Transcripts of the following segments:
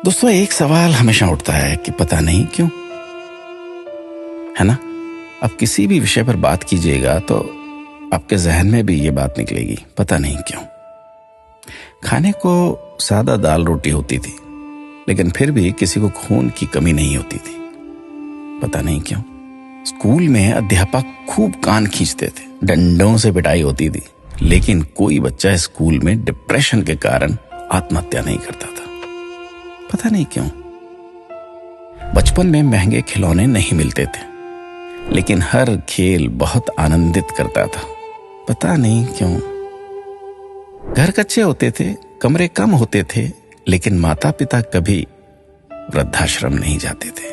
दोस्तों, एक सवाल हमेशा उठता है कि पता नहीं क्यों, है ना? अब किसी भी विषय पर बात कीजिएगा तो आपके जहन में भी ये बात निकलेगी, पता नहीं क्यों। खाने को सादा दाल रोटी होती थी, लेकिन फिर भी किसी को खून की कमी नहीं होती थी, पता नहीं क्यों। स्कूल में अध्यापक खूब कान खींचते थे, डंडों से पिटाई होती थी, लेकिन कोई बच्चा स्कूल में डिप्रेशन के कारण आत्महत्या नहीं करता था, पता नहीं क्यों। बचपन में महंगे खिलौने नहीं मिलते थे, लेकिन हर खेल बहुत आनंदित करता था, पता नहीं क्यों। घर कच्चे होते थे, कमरे कम होते थे, लेकिन माता पिता कभी वृद्धाश्रम नहीं जाते थे,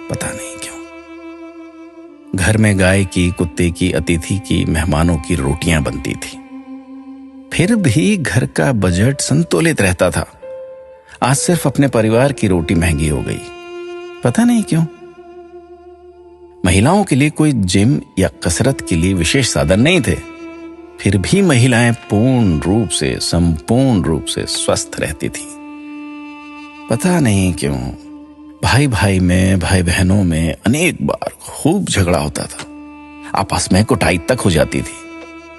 पता नहीं क्यों। घर में गाय की, कुत्ते की, अतिथि की, मेहमानों की रोटियां बनती थी, फिर भी घर का बजट संतुलित रहता था। आज सिर्फ अपने परिवार की रोटी महंगी हो गई, पता नहीं क्यों। महिलाओं के लिए कोई जिम या कसरत के लिए विशेष साधन नहीं थे, फिर भी महिलाएं संपूर्ण रूप से स्वस्थ रहती थी, पता नहीं क्यों। भाई भाई में, भाई बहनों में अनेक बार खूब झगड़ा होता था, आपस में कुटाई तक हो जाती थी,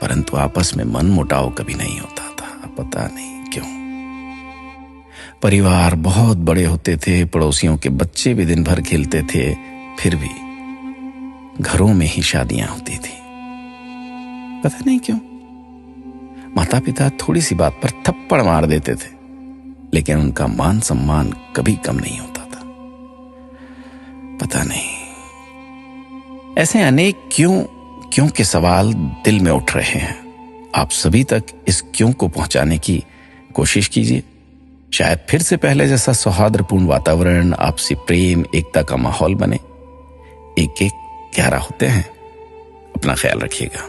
परंतु आपस में मन मुटाव कभी नहीं होता था, पता नहीं क्यों। परिवार बहुत बड़े होते थे, पड़ोसियों के बच्चे भी दिन भर खेलते थे, फिर भी घरों में ही शादियां होती थी, पता नहीं क्यों। माता पिता थोड़ी सी बात पर थप्पड़ मार देते थे, लेकिन उनका मान सम्मान कभी कम नहीं होता था, पता नहीं। ऐसे अनेक क्यों के सवाल दिल में उठ रहे हैं। आप सभी तक इस क्यों को पहुंचाने की कोशिश कीजिए। शायद फिर से पहले जैसा सौहार्दपूर्ण वातावरण, आपसी प्रेम, एकता का माहौल बने। एक एक 11 होते हैं। अपना ख्याल रखिएगा।